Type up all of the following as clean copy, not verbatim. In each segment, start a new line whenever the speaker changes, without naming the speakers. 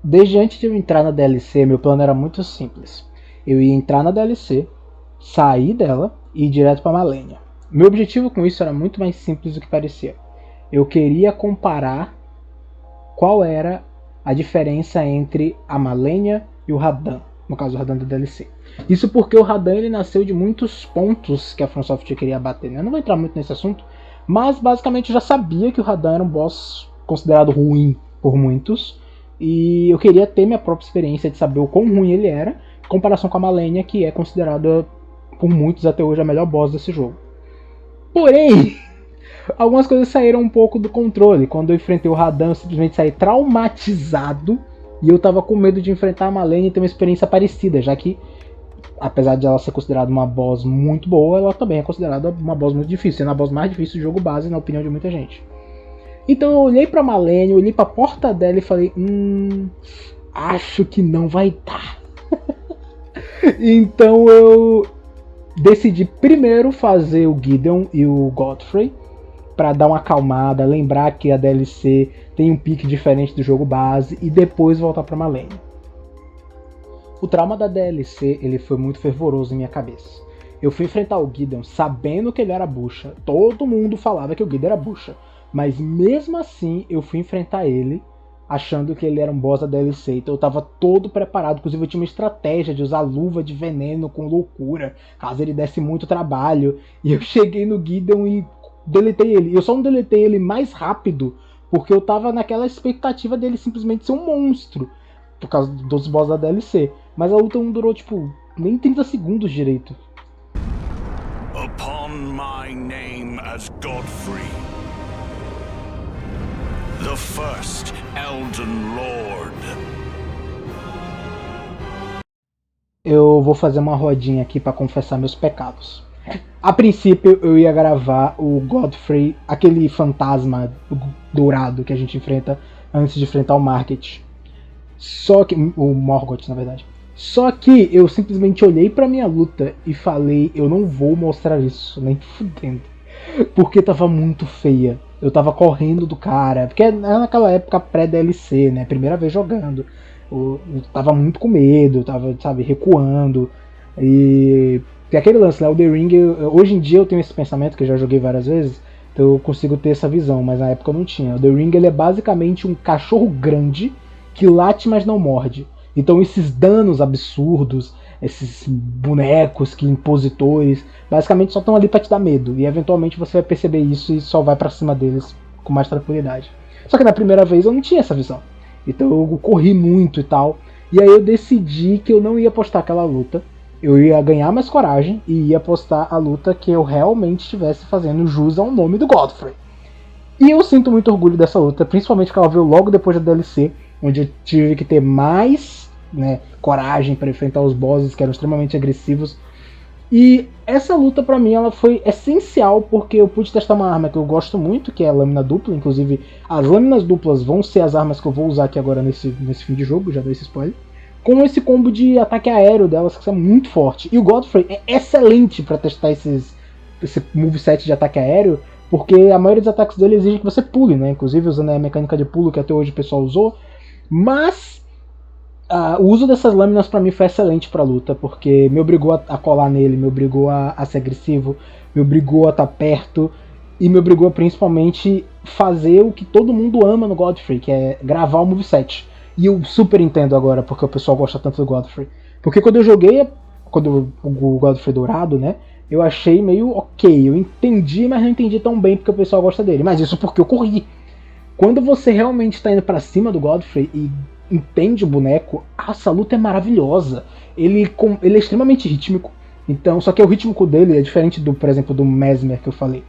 Desde antes de eu entrar na DLC, meu plano era muito simples. Eu ia entrar na DLC, sair dela e ir direto pra Malenia. Meu objetivo com isso era muito mais simples do que parecia. Eu queria comparar qual era a diferença entre a Malenia e o Radahn, no caso o Radahn da DLC. Isso porque o Radahn ele nasceu de muitos pontos que a From Software queria bater, né? Eu não vou entrar muito nesse assunto, mas basicamente eu já sabia que o Radahn era um boss considerado ruim por muitos, e eu queria ter minha própria experiência de saber o quão ruim ele era, em comparação com a Malenia, que é considerada por muitos até hoje a melhor boss desse jogo. Porém, algumas coisas saíram um pouco do controle. Quando eu enfrentei o Radahn, eu simplesmente saí traumatizado. E eu tava com medo de enfrentar a Malenia e ter uma experiência parecida, já que, apesar de ela ser considerada uma boss muito boa, ela também é considerada uma boss muito difícil, sendo a boss mais difícil do jogo base, na opinião de muita gente. Então eu olhei pra Malenia, olhei pra porta dela e falei, acho que não vai dar. Então eu decidi primeiro fazer o Gideon e o Godfrey, para dar uma acalmada, lembrar que a DLC tem um pique diferente do jogo base e depois voltar para Malenia. O trauma da DLC ele foi muito fervoroso em minha cabeça. Eu fui enfrentar o Gideon sabendo que ele era bucha, todo mundo falava que o Gideon era bucha, mas mesmo assim eu fui enfrentar ele achando que ele era um boss da DLC, então eu tava todo preparado, inclusive eu tinha uma estratégia de usar luva de veneno com loucura, caso ele desse muito trabalho, e eu cheguei no Gideon e deletei ele. Eu só não deletei ele mais rápido porque eu tava naquela expectativa dele simplesmente ser um monstro por causa dos boss da DLC. Mas a luta não durou, tipo, nem 30 segundos direito.
Upon my name as Godfrey, the first Elden Lord.
Eu vou fazer uma rodinha aqui pra confessar meus pecados. A princípio eu ia gravar o Godfrey, aquele fantasma dourado que a gente enfrenta antes de enfrentar o Market. Só que. O Morgoth, na verdade. Só que eu simplesmente olhei pra minha luta e falei, eu não vou mostrar isso, nem fudendo. Porque tava muito feia. Eu tava correndo do cara. Porque era naquela época pré-DLC, né? Primeira vez jogando. Eu tava muito com medo, tava, sabe, recuando. E tem aquele lance, né? O The Ring, hoje em dia eu tenho esse pensamento, que eu já joguei várias vezes, então eu consigo ter essa visão, mas na época eu não tinha. O The Ring ele é basicamente um cachorro grande que late, mas não morde. Então esses danos absurdos, esses bonecos que impositores, basicamente só estão ali pra te dar medo. E eventualmente você vai perceber isso e só vai pra cima deles com mais tranquilidade. Só que na primeira vez eu não tinha essa visão. Então eu corri muito e tal. E aí eu decidi que eu não ia postar aquela luta. Eu ia ganhar mais coragem e ia postar a luta que eu realmente estivesse fazendo jus ao nome do Godfrey. E eu sinto muito orgulho dessa luta, principalmente porque ela veio logo depois da DLC, onde eu tive que ter mais, né, coragem para enfrentar os bosses que eram extremamente agressivos. E essa luta pra mim ela foi essencial porque eu pude testar uma arma que eu gosto muito, que é a lâmina dupla. Inclusive as lâminas duplas vão ser as armas que eu vou usar aqui agora nesse fim de jogo, já dei esse spoiler. Com esse combo de ataque aéreo delas, que é muito forte. E o Godfrey é excelente para testar esse moveset de ataque aéreo, porque a maioria dos ataques dele exige que você pule, né? Inclusive usando a mecânica de pulo que até hoje o pessoal usou. Mas o uso dessas lâminas para mim foi excelente pra luta, porque me obrigou a colar nele, me obrigou a ser agressivo, me obrigou a estar perto, e me obrigou a principalmente fazer o que todo mundo ama no Godfrey, que é gravar o moveset. E eu super entendo agora porque o pessoal gosta tanto do Godfrey. Porque quando eu joguei o Godfrey dourado, né, eu achei meio ok. Eu entendi, mas não entendi tão bem porque o pessoal gosta dele. Mas isso porque eu corri. Quando você realmente está indo pra cima do Godfrey e entende o boneco, essa luta é maravilhosa. Ele é extremamente rítmico. Então, só que o rítmico dele é diferente do, por exemplo, do Mesmer que eu falei.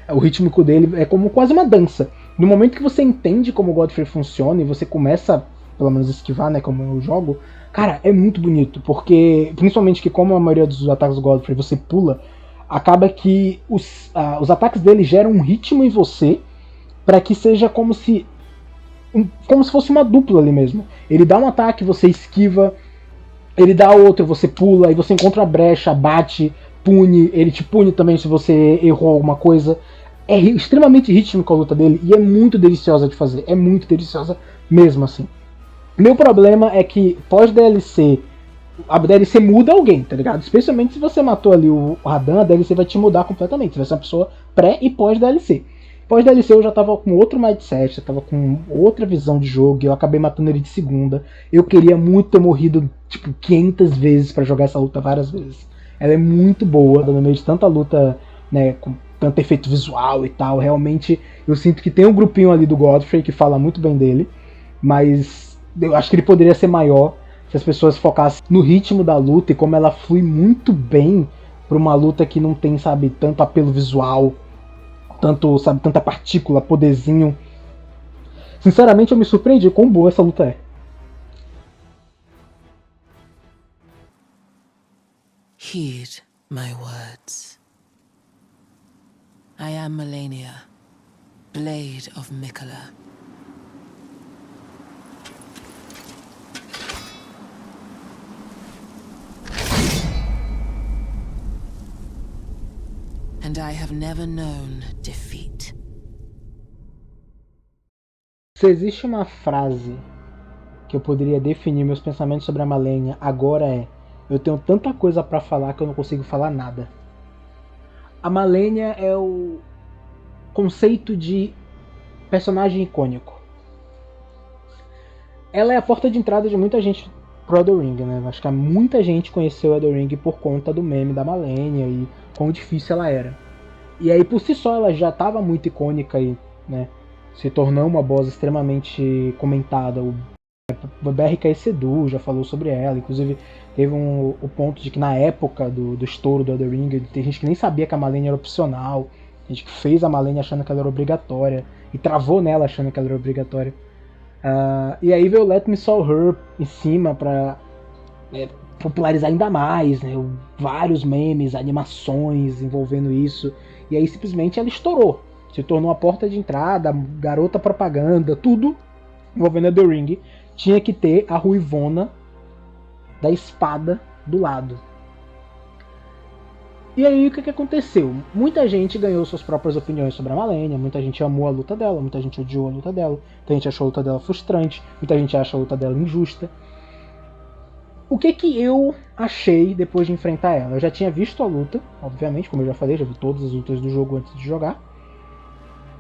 O rítmico dele é como quase uma dança. No momento que você entende como o Godfrey funciona e você começa, pelo menos, esquivar, né, como eu jogo, cara, é muito bonito, porque, principalmente que como a maioria dos ataques do Godfrey você pula, acaba que os ataques dele geram um ritmo em você, para que seja como se fosse uma dupla ali mesmo. Ele dá um ataque, você esquiva, ele dá outro, você pula, aí você encontra a brecha, bate, pune, ele te pune também se você errou alguma coisa. É extremamente rítmico a luta dele e é muito deliciosa de fazer, é muito deliciosa mesmo assim. Meu problema é que pós-DLC, a DLC muda alguém, tá ligado? Especialmente se você matou ali o Radan, a DLC vai te mudar completamente. Você vai ser uma pessoa pré e pós-DLC. Pós-DLC eu já tava com outro mindset, eu tava com outra visão de jogo, e eu acabei matando ele de segunda. Eu queria muito ter morrido, tipo, 500 vezes pra jogar essa luta várias vezes. Ela é muito boa, no meio de tanta luta, né, com tanto efeito visual e tal. Realmente, eu sinto que tem um grupinho ali do Godfrey que fala muito bem dele, mas eu acho que ele poderia ser maior se as pessoas focassem no ritmo da luta e como ela flui muito bem pra uma luta que não tem, sabe, tanto apelo visual, tanto, sabe, tanta partícula, poderzinho. Sinceramente, eu me surpreendi com boa essa luta é.
Heed my words. I am Malenia, Blade of Miquella. And I have never known defeat.
Se existe uma frase que eu poderia definir meus pensamentos sobre a Malenia, agora é: eu tenho tanta coisa pra falar que eu não consigo falar nada. A Malenia é o conceito de personagem icônico. Ela é a porta de entrada de muita gente pro Elden Ring, né? Acho que muita gente conheceu o Elden Ring por conta do meme da Malenia e quão difícil ela era. E aí por si só ela já estava muito icônica e, né, se tornou uma boss extremamente comentada. O BRK Sedu já falou sobre ela, inclusive teve o ponto de que na época do estouro do Elden Ring, tem gente que nem sabia que a Malenia era opcional, gente que fez a Malenia achando que ela era obrigatória e travou nela achando que ela era obrigatória. E aí veio o Let Me Saw Her em cima pra popularizar ainda mais, né? Vários memes, animações envolvendo isso, e aí simplesmente ela estourou, se tornou a porta de entrada, garota propaganda, tudo envolvendo Elden Ring. Tinha que ter a ruivona da espada do lado. E aí o que aconteceu? Muita gente ganhou suas próprias opiniões sobre a Malenia, muita gente amou a luta dela, muita gente odiou a luta dela, muita gente achou a luta dela frustrante, muita gente acha a luta dela injusta. O que eu achei depois de enfrentar ela? Eu já tinha visto a luta, obviamente, como eu já falei, já vi todas as lutas do jogo antes de jogar.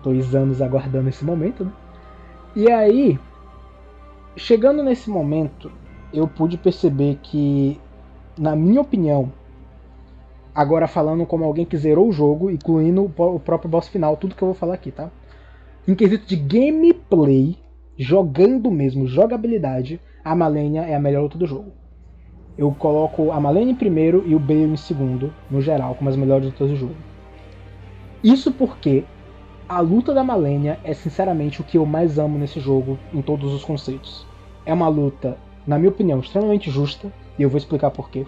2 anos aguardando esse momento, né? E aí, chegando nesse momento, eu pude perceber que, na minha opinião, agora falando como alguém que zerou o jogo, incluindo o próprio boss final, tudo que eu vou falar aqui, tá? Em quesito de gameplay, jogando mesmo, jogabilidade, a Malenia é a melhor luta do jogo. Eu coloco a Malenia em primeiro e o Bale em segundo, no geral, como as melhores lutas do jogo. Isso porque a luta da Malenia é sinceramente o que eu mais amo nesse jogo, em todos os conceitos. É uma luta, na minha opinião, extremamente justa, e eu vou explicar porquê.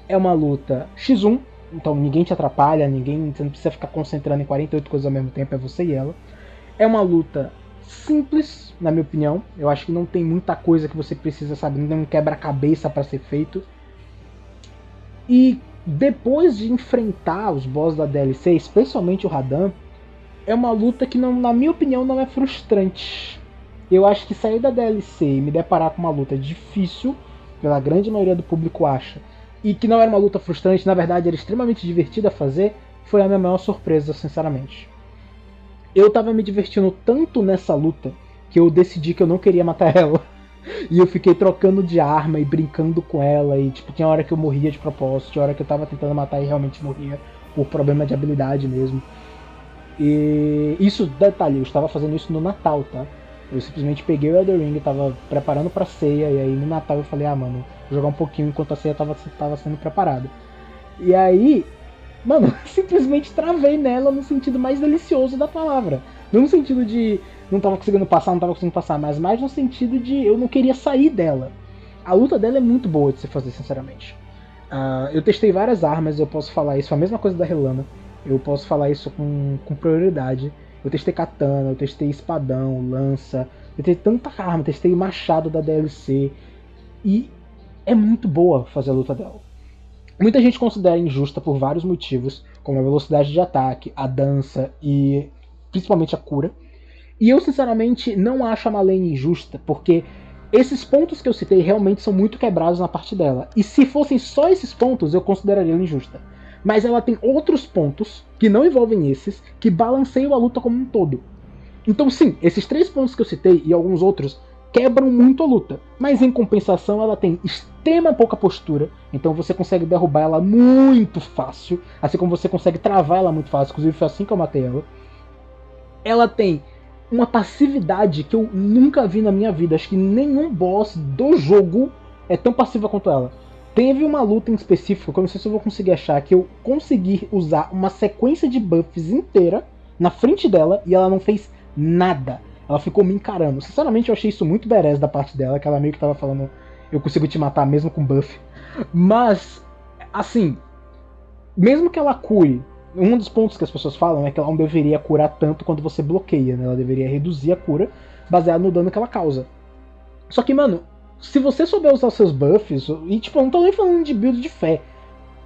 É uma luta X1, então ninguém te atrapalha, você não precisa ficar concentrando em 48 coisas ao mesmo tempo, é você e ela. É uma luta simples, na minha opinião. Eu acho que não tem muita coisa que você precisa, sabe, não tem um quebra-cabeça para ser feito. E depois de enfrentar os boss da DLC, especialmente o Radan, é uma luta que, não, na minha opinião, não é frustrante. Eu acho que sair da DLC e me deparar com uma luta difícil, pela grande maioria do público acha, e que não era uma luta frustrante, na verdade era extremamente divertida a fazer, foi a minha maior surpresa, sinceramente. Eu tava me divertindo tanto nessa luta que eu decidi que eu não queria matar ela. E eu fiquei trocando de arma e brincando com ela, e tipo, tinha hora que eu morria de propósito, tinha hora que eu tava tentando matar e realmente morria por problema de habilidade mesmo. E isso, detalhe, eu estava fazendo isso no Natal, tá? Eu simplesmente peguei o Elden Ring, tava preparando pra ceia, e aí no Natal eu falei, mano, vou jogar um pouquinho enquanto a ceia tava sendo preparada. E aí, mano, simplesmente travei nela no sentido mais delicioso da palavra. Não no sentido de não tava conseguindo passar, mas mais no sentido de eu não queria sair dela. A luta dela é muito boa de se fazer, sinceramente. Eu testei várias armas, eu posso falar isso, a mesma coisa da Helena. Eu posso falar isso com prioridade. Eu testei katana, eu testei espadão, lança, eu testei tanta arma, testei machado da DLC. E é muito boa fazer a luta dela. Muita gente considera injusta por vários motivos, como a velocidade de ataque, a dança e principalmente a cura. E eu sinceramente não acho a Malenia injusta, porque Esses pontos que eu citei realmente são muito quebrados na parte dela. E se fossem só esses pontos, eu consideraria ela injusta. Mas ela tem outros pontos, que não envolvem esses, que balanceiam a luta como um todo. Então sim, esses 3 pontos que eu citei e alguns outros quebram muito a luta. Mas em compensação ela tem extrema pouca postura, então você consegue derrubar ela muito fácil, assim como você consegue travar ela muito fácil, inclusive foi assim que eu matei ela. Ela tem uma passividade que eu nunca vi na minha vida. Acho que nenhum boss do jogo é tão passiva quanto ela. Teve uma luta em específico, que eu não sei se eu vou conseguir achar, que eu consegui usar uma sequência de buffs inteira na frente dela e ela não fez nada. Ela ficou me encarando. Sinceramente, eu achei isso muito badass da parte dela, que ela meio que tava falando, eu consigo te matar mesmo com buff. Mas, assim, mesmo que ela cure, um dos pontos que as pessoas falam é que ela não deveria curar tanto quando você bloqueia, né? Ela deveria reduzir a cura baseado no dano que ela causa. Só que, mano, se você souber usar os seus buffs, e tipo, eu não tô nem falando de build de fé,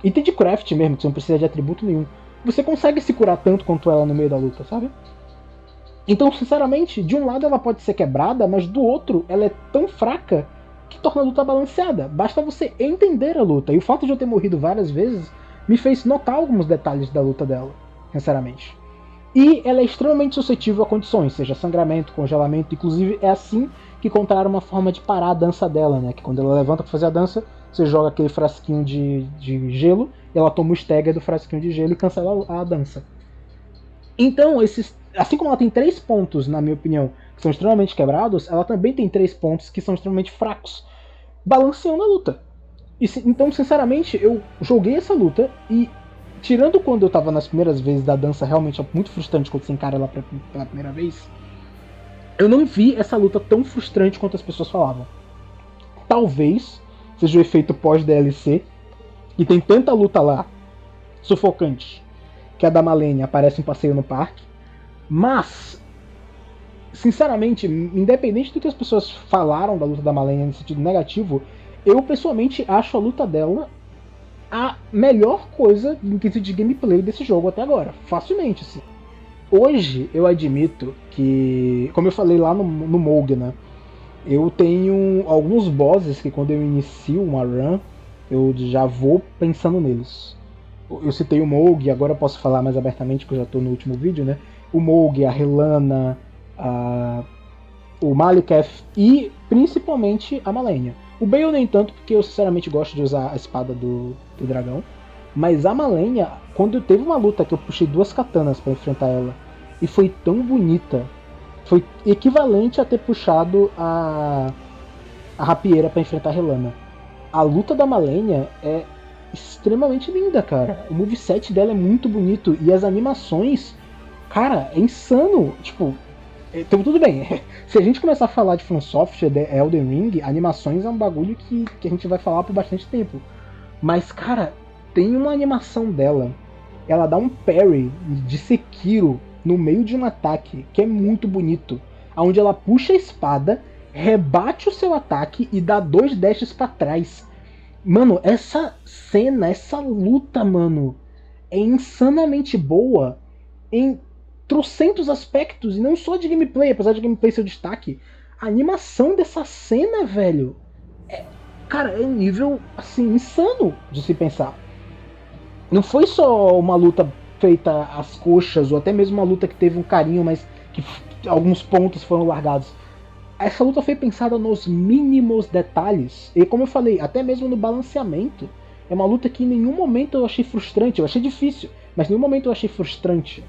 item de craft mesmo, que você não precisa de atributo nenhum, você consegue se curar tanto quanto ela no meio da luta, sabe? Então, sinceramente, de um lado ela pode ser quebrada, mas do outro ela é tão fraca que torna a luta balanceada. Basta você entender a luta. E o fato de eu ter morrido várias vezes me fez notar alguns detalhes da luta dela, sinceramente. E ela é extremamente suscetível a condições, seja sangramento, congelamento, inclusive é assim que encontraram uma forma de parar a dança dela, né? Que quando ela levanta pra fazer a dança, você joga aquele frasquinho de gelo, e ela toma o stagger do frasquinho de gelo e cancela a dança. Então, assim como ela tem 3 pontos, na minha opinião, que são extremamente quebrados, ela também tem 3 pontos que são extremamente fracos, balanceando a luta. Então, sinceramente, eu joguei essa luta e, tirando quando eu tava nas primeiras vezes da dança, realmente é muito frustrante quando você encara ela pela primeira vez, eu não vi essa luta tão frustrante quanto as pessoas falavam. Talvez seja o efeito pós-DLC, e tem tanta luta lá, sufocante, que a da Malenia aparece em Passeio no Parque, mas, sinceramente, independente do que as pessoas falaram da luta da Malenia no sentido negativo, eu pessoalmente acho a luta dela a melhor coisa em quesito de gameplay desse jogo até agora, facilmente, assim. Hoje eu admito que, como eu falei lá no Moog, né, eu tenho alguns bosses que quando eu inicio uma run, eu já vou pensando neles. Eu citei o Moog, agora eu posso falar mais abertamente, que eu já estou no último vídeo, né? O Moog, a Helena, o Maliketh e principalmente a Malenia. O Bale nem tanto, porque eu sinceramente gosto de usar a espada do dragão. Mas a Malenia, quando teve uma luta que eu puxei 2 katanas para enfrentar ela, e foi tão bonita, foi equivalente a ter puxado a rapieira para enfrentar a Helena. A luta da Malenia é extremamente linda, cara. O moveset dela é muito bonito e as animações, cara, é insano. Tipo, então tudo bem. Se a gente começar a falar de From Software, de Elden Ring, animações é um bagulho que a gente vai falar por bastante tempo. Mas, cara, tem uma animação dela. Ela dá um parry de Sekiro no meio de um ataque que é muito bonito. Onde ela puxa a espada, rebate o seu ataque e dá 2 dashes pra trás. Mano, essa cena, essa luta, mano, é insanamente boa em trocentos aspectos, e não só de gameplay, apesar de gameplay ser o destaque. A animação dessa cena, velho, cara, é um nível, assim, insano de se pensar. Não foi só uma luta feita às coxas, ou até mesmo uma luta que teve um carinho, mas que alguns pontos foram largados. Essa luta foi pensada nos mínimos detalhes, e como eu falei, até mesmo no balanceamento. É uma luta que em nenhum momento eu achei frustrante, eu achei difícil, mas em nenhum momento eu achei frustrante.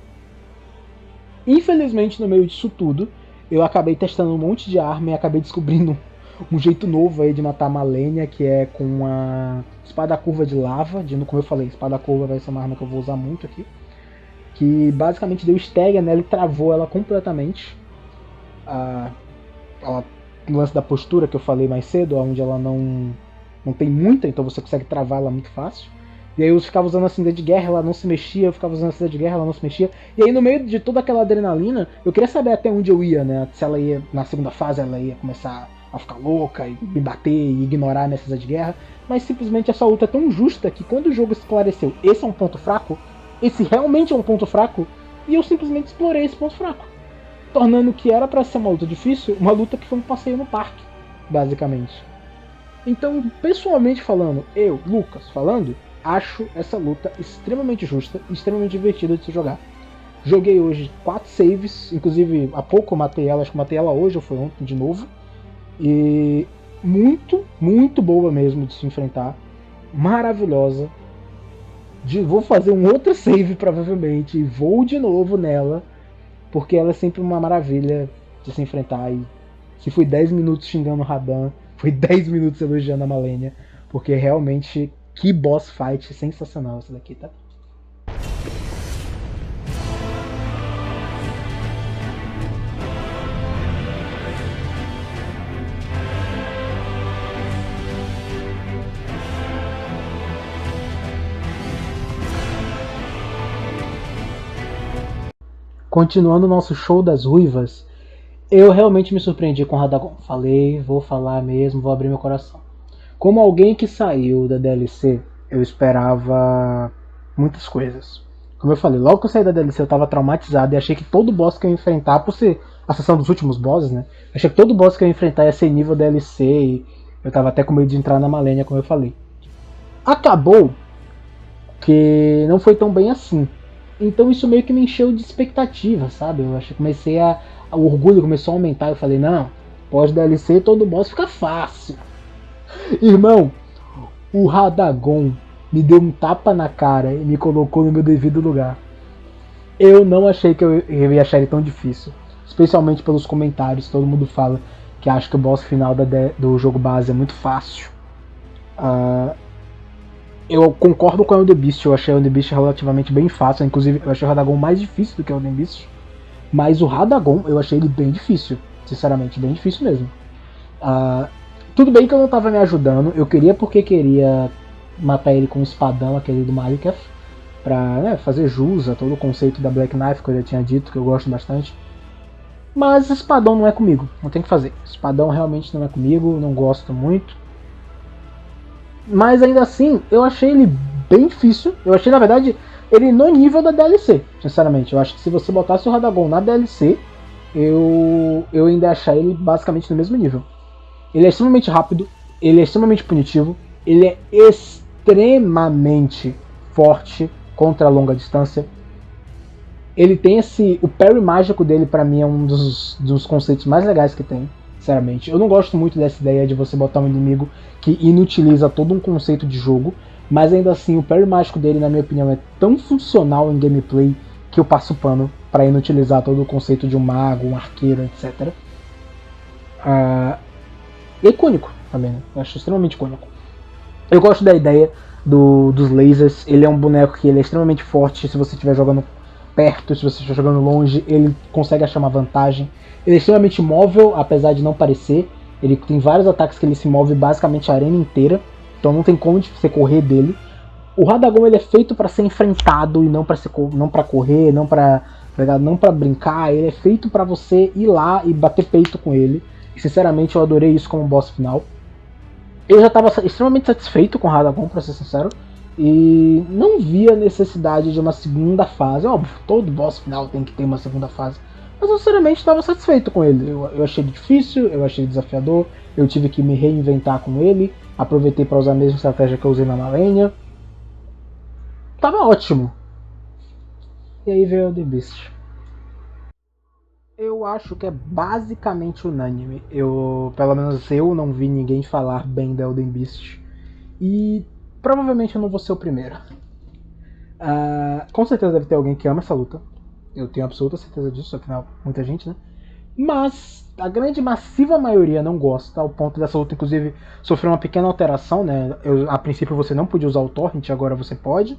Infelizmente, no meio disso tudo, eu acabei testando um monte de arma e acabei descobrindo um jeito novo aí de matar a Malenia, que é com a espada curva de lava. Como eu falei, espada curva vai ser uma arma que eu vou usar muito aqui. Que basicamente deu stagger nela e travou ela completamente. No lance da postura que eu falei mais cedo, onde ela não tem muita, então você consegue travar ela muito fácil. E aí eu ficava usando a cinza de guerra, ela não se mexia, eu ficava usando a cinza de guerra, ela não se mexia. E aí no meio de toda aquela adrenalina, eu queria saber até onde eu ia, né? Se ela ia, na segunda fase, ela ia começar a ficar louca e me bater e ignorar a minha cinza de guerra. Mas simplesmente essa luta é tão justa que quando o jogo esclareceu, esse é um ponto fraco, esse realmente é um ponto fraco, e eu simplesmente explorei esse ponto fraco. Tornando o que era pra ser uma luta difícil, uma luta que foi um passeio no parque. basicamente. Então, pessoalmente falando, eu, Lucas, falando, acho essa luta extremamente justa e extremamente divertida de se jogar. Joguei hoje 4 saves, inclusive há pouco eu matei ela, acho que eu matei ela hoje ou foi ontem de novo. E muito boa mesmo de se enfrentar. Maravilhosa. Vou fazer um outro save provavelmente e vou de novo nela, porque ela é sempre uma maravilha de se enfrentar. E se fui 10 minutos xingando o Radan, foi 10 minutos elogiando a Malenia, porque realmente que boss fight sensacional essa daqui, tá? Continuando o nosso show das ruivas, eu realmente me surpreendi com Radagon. Falei, vou falar mesmo, vou abrir meu coração. Como alguém que saiu da DLC, eu esperava muitas coisas. Como eu falei, logo que eu saí da DLC eu tava traumatizado e achei que todo boss que eu ia enfrentar, por ser a sessão dos últimos bosses, né? Achei que todo boss que eu ia enfrentar ia ser nível DLC e eu tava até com medo de entrar na Malenia, como eu falei. Acabou que não foi tão bem assim. Então isso meio que me encheu de expectativa, sabe? Eu acho que o orgulho começou a aumentar. Eu falei, não, pós DLC todo boss fica fácil. Irmão, o Radagon me deu um tapa na cara e me colocou no meu devido lugar. Eu não achei que eu ia achar ele tão difícil. Especialmente pelos comentários, todo mundo fala que acha que o boss final do jogo base é muito fácil. Eu concordo com o Elden Beast, eu achei o Elden Beast relativamente bem fácil, inclusive eu achei o Radagon mais difícil do que o Elden Beast, mas o Radagon eu achei ele bem difícil, sinceramente, bem difícil mesmo. Tudo bem que eu não tava me ajudando, eu queria porque queria matar ele com o espadão, aquele do Maliketh, pra fazer jus a todo o conceito da Black Knife, que eu já tinha dito, que eu gosto bastante. Mas espadão não é comigo, não tem o que fazer. Espadão realmente não é comigo, não gosto muito. Mas ainda assim, eu achei ele bem difícil. Eu achei, na verdade, ele no nível da DLC, sinceramente. Eu acho que se você botasse o Radagon na DLC, eu ainda achar ele basicamente no mesmo nível. Ele é extremamente rápido, ele é extremamente punitivo, ele é extremamente forte contra a longa distância. Ele tem o parry mágico dele, pra mim, é um dos conceitos mais legais que tem. Sinceramente, eu não gosto muito dessa ideia de você botar um inimigo que inutiliza todo um conceito de jogo, mas ainda assim o parry mágico dele, na minha opinião, é tão funcional em gameplay que eu passo pano para inutilizar todo o conceito de um mago, um arqueiro, etc. É icônico também, né? Eu acho extremamente icônico. Eu gosto da ideia dos lasers, ele é um boneco que ele é extremamente forte se você estiver jogando perto, se você estiver jogando longe, ele consegue achar uma vantagem. Ele é extremamente móvel, apesar de não parecer. Ele tem vários ataques que ele se move basicamente a arena inteira, então não tem como você correr dele. O Radagon ele é feito para ser enfrentado e não para correr, não para brincar. Ele é feito para você ir lá e bater peito com ele. E sinceramente eu adorei isso como boss final. Eu já estava extremamente satisfeito com o Radagon, para ser sincero, e não via necessidade de uma segunda fase. Óbvio, todo boss final tem que ter uma segunda fase. Mas eu sinceramente estava satisfeito com ele. Eu achei ele difícil, eu achei ele desafiador, eu tive que me reinventar com ele, aproveitei para usar a mesma estratégia que eu usei na Malenia. Tava ótimo. E aí veio o The Beast. Eu acho que é basicamente unânime. Pelo menos eu não vi ninguém falar bem da Elden Beast. E provavelmente eu não vou ser o primeiro. Com certeza deve ter alguém que ama essa luta. Eu tenho absoluta certeza disso, afinal, muita gente, né? Mas a grande massiva maioria não gosta, ao ponto dessa luta, inclusive, sofrer uma pequena alteração, né? A princípio você não podia usar o Torrent, agora você pode.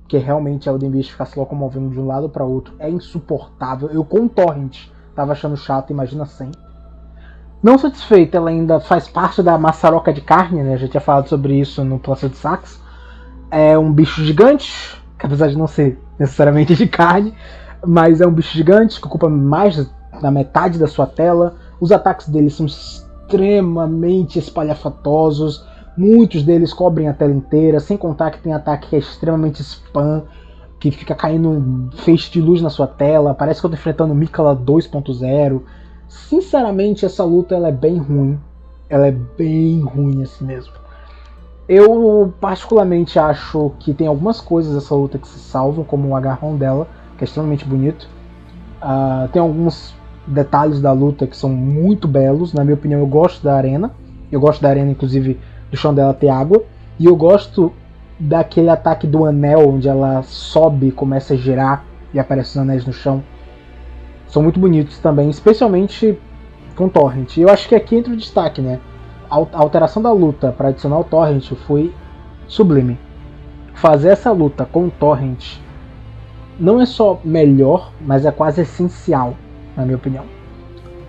Porque realmente a Elden Beast ficar se locomovendo de um lado para outro é insuportável. Eu com o Torrent tava achando chato, imagina sem. Não satisfeita, ela ainda faz parte da maçaroca de carne, né? Eu já tinha falado sobre isso no Plaça de Sax. É um bicho gigante, que apesar de não ser necessariamente de carne, mas é um bicho gigante que ocupa mais da metade da sua tela. Os ataques dele são extremamente espalhafatosos. Muitos deles cobrem a tela inteira, sem contar que tem ataque que é extremamente spam, que fica caindo feixe de luz na sua tela. Parece que eu tô enfrentando Miquella 2.0. Sinceramente, essa luta ela é bem ruim. ela é bem ruim assim mesmo. Eu particularmente acho que tem algumas coisas dessa luta que se salvam, como o agarrão dela, que é extremamente bonito. Tem alguns detalhes da luta que são muito belos. Na minha opinião, eu gosto da arena. Eu gosto da arena, inclusive, do chão dela ter água. E eu gosto daquele ataque do anel, onde ela sobe, começa a girar e aparece os anéis no chão. São muito bonitos também, especialmente com Torrent. E eu acho que aqui entra o destaque, né? A alteração da luta para adicionar o Torrent foi sublime. Fazer essa luta com o Torrent não é só melhor, mas é quase essencial, na minha opinião.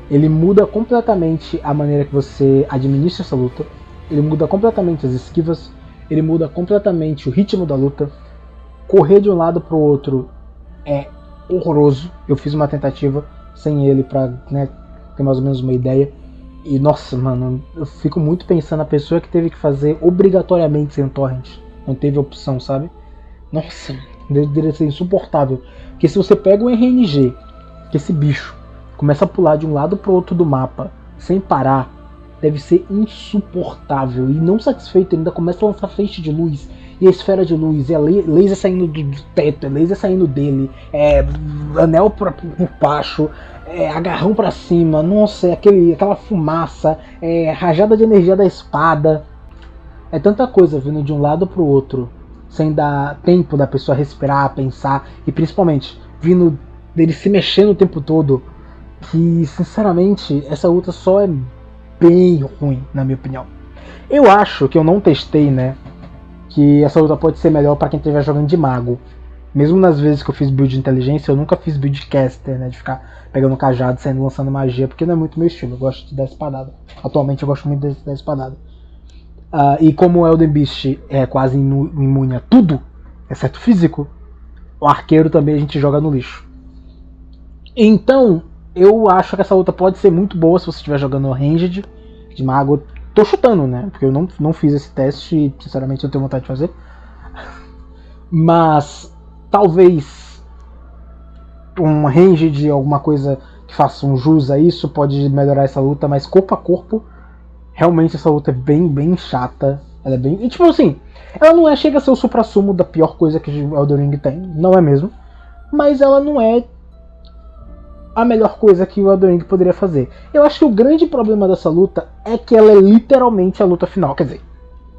Ele muda completamente a maneira que você administra essa luta, ele muda completamente as esquivas, ele muda completamente o ritmo da luta. Correr de um lado para o outro é horroroso. Eu fiz uma tentativa sem ele para, né, ter mais ou menos uma ideia. E nossa, mano, eu fico muito pensando na pessoa que teve que fazer obrigatoriamente sem Torrent. Não teve opção, sabe? Nossa, deveria ser insuportável. Porque se você pega o RNG, que esse bicho começa a pular de um lado pro outro do mapa sem parar, deve ser insuportável. E não satisfeito, ainda começa a lançar feixe de luz. E a esfera de luz, é laser saindo do teto, é laser saindo dele, é anel por baixo, é agarrão pra cima, nossa, é aquela fumaça, é rajada de energia da espada. É tanta coisa vindo de um lado pro outro, sem dar tempo da pessoa respirar, pensar, e principalmente vindo dele se mexendo o tempo todo, que sinceramente essa luta só é bem ruim, na minha opinião. Eu acho que eu não testei, né, que essa luta pode ser melhor para quem estiver jogando de mago. Mesmo nas vezes que eu fiz build de inteligência, eu nunca fiz build de caster, né, de ficar pegando cajado, saindo lançando magia, porque não é muito meu estilo, eu gosto de dar espadada. Atualmente eu gosto muito de dar espadada. E como o Elden Beast é quase imune a tudo, exceto físico, o arqueiro também a gente joga no lixo. Então, eu acho que essa luta pode ser muito boa se você estiver jogando ranged de mago. Tô chutando, né? Porque eu não fiz esse teste e, sinceramente, eu tenho vontade de fazer. Mas, talvez um ranged, alguma coisa que faça um jus a isso, pode melhorar essa luta, mas corpo a corpo, realmente essa luta é bem chata. Ela é bem... E, tipo assim, ela não chega a ser o supra-sumo da pior coisa que o Elden Ring tem, não é mesmo? Mas ela não é a melhor coisa que o Elden Ring poderia fazer. Eu acho que o grande problema dessa luta é que ela é literalmente a luta final. Quer dizer,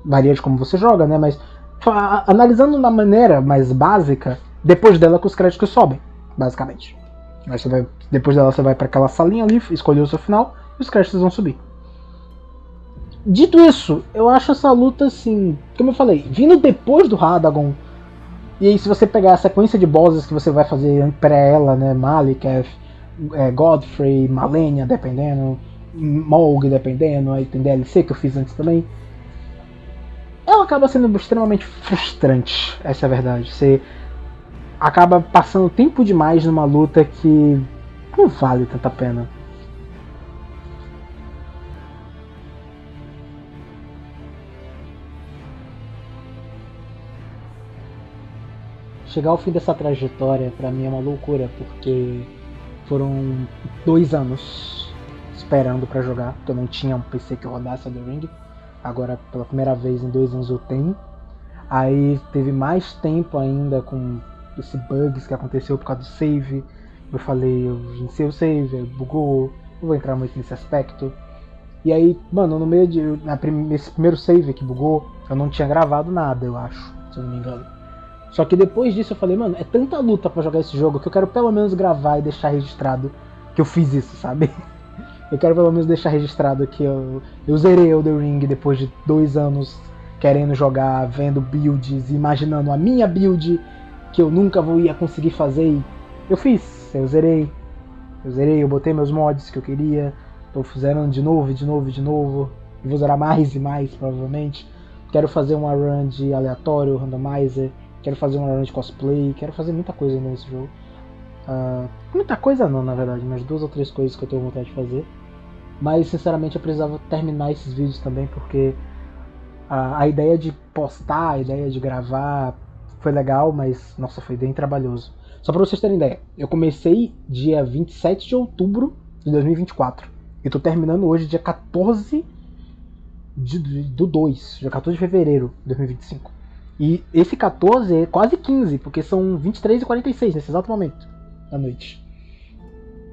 varia de como você joga, né? Mas analisando na maneira mais básica, depois dela que os créditos sobem, basicamente. Aí depois dela você vai para aquela salinha ali, escolher o seu final, e os créditos vão subir. Dito isso, eu acho essa luta assim, como eu falei, vindo depois do Radagon, e aí se você pegar a sequência de bosses que você vai fazer para ela, né, Maliketh, Godfrey, Malenia, dependendo, Morg, dependendo, aí tem DLC que eu fiz antes também, ela acaba sendo extremamente frustrante, essa é a verdade. Você acaba passando tempo demais numa luta que não vale tanta pena. Chegar ao fim dessa trajetória pra mim é uma loucura, porque foram 2 anos esperando pra jogar, porque eu não tinha um PC que rodasse Elden Ring. Agora, pela primeira vez em 2 anos eu tenho. Aí teve mais tempo ainda com esse bugs que aconteceu por causa do save. Eu falei, eu vencei o save, bugou, não vou entrar muito nesse aspecto. E aí, mano, no meio nesse primeiro save que bugou, eu não tinha gravado nada, eu acho, se eu não me engano. Só que depois disso eu falei, mano, é tanta luta pra jogar esse jogo que eu quero pelo menos gravar e deixar registrado que eu fiz isso, sabe? Eu quero pelo menos deixar registrado que eu zerei Elden Ring depois de 2 anos querendo jogar, vendo builds, imaginando a minha build que eu nunca ia conseguir fazer. E eu fiz, eu zerei, eu botei meus mods que eu queria, tô zerando de novo, e vou zerar mais e mais, provavelmente. Quero fazer uma run de aleatório, randomizer, quero fazer uma run de cosplay, quero fazer muita coisa ainda nesse jogo. Muita coisa não, na verdade, mas 2 ou 3 coisas que eu tenho vontade de fazer. Mas sinceramente eu precisava terminar esses vídeos também, porque a ideia de postar, a ideia de gravar foi legal, mas nossa, foi bem trabalhoso. Só pra vocês terem ideia, eu comecei dia 27 de outubro de 2024 e tô terminando hoje dia 14 do 2, dia 14 de fevereiro de 2025. E esse 14 é quase 15, porque são 23h46 nesse exato momento da noite.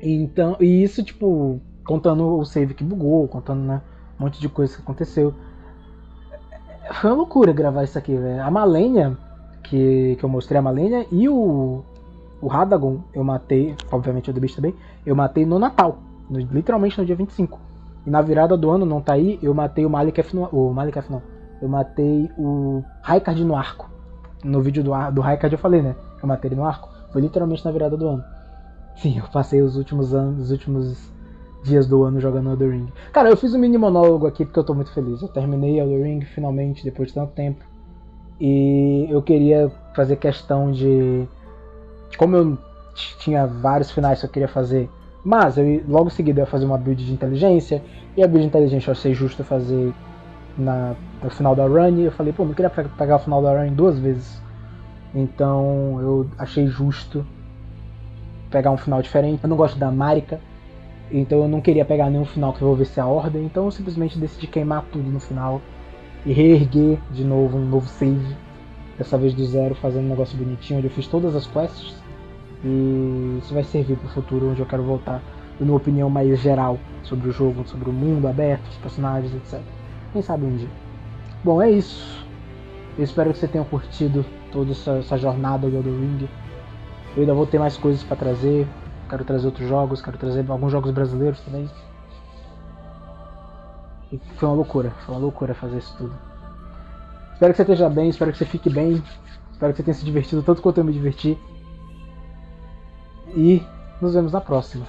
Então, e isso, tipo, contando o save que bugou, contando, né, um monte de coisa que aconteceu. Foi uma loucura gravar isso aqui, velho. A Malenia, que eu mostrei a Malenia, e o Radagon, eu matei, obviamente o The Beast também, eu matei no Natal, literalmente no dia 25. E na virada do ano, não tá aí, eu matei o Maliketh não. Eu matei o Raikard no arco. No vídeo do Raikard eu falei, né? Eu matei ele no arco. Foi literalmente na virada do ano. Sim, eu passei os últimos dias do ano jogando Elden Ring. Cara, eu fiz um mini monólogo aqui porque eu tô muito feliz. Eu terminei Elden Ring finalmente, depois de tanto tempo. E eu queria fazer questão de... Como eu tinha vários finais que eu queria fazer, mas eu logo em seguida eu ia fazer uma build de inteligência. E a build de inteligência eu achei justo fazer no final da run. E eu falei, pô, não queria pegar o final da run 2 vezes. Então eu achei justo pegar um final diferente. Eu não gosto da Marika, então eu não queria pegar nenhum final que envolvesse a ordem. Então eu simplesmente decidi queimar tudo no final e reerguer de novo um novo save, dessa vez do zero, fazendo um negócio bonitinho, onde eu fiz todas as quests. E isso vai servir pro futuro, onde eu quero voltar, dando uma opinião mais geral sobre o jogo, sobre o mundo aberto, os personagens, etc. Quem sabe um dia. Bom, é isso. Eu espero que você tenha curtido toda essa jornada do Elden Ring. Eu ainda vou ter mais coisas pra trazer. Quero trazer outros jogos, quero trazer alguns jogos brasileiros também. E foi uma loucura fazer isso tudo. Espero que você esteja bem, espero que você fique bem. Espero que você tenha se divertido tanto quanto eu me diverti. E nos vemos na próxima.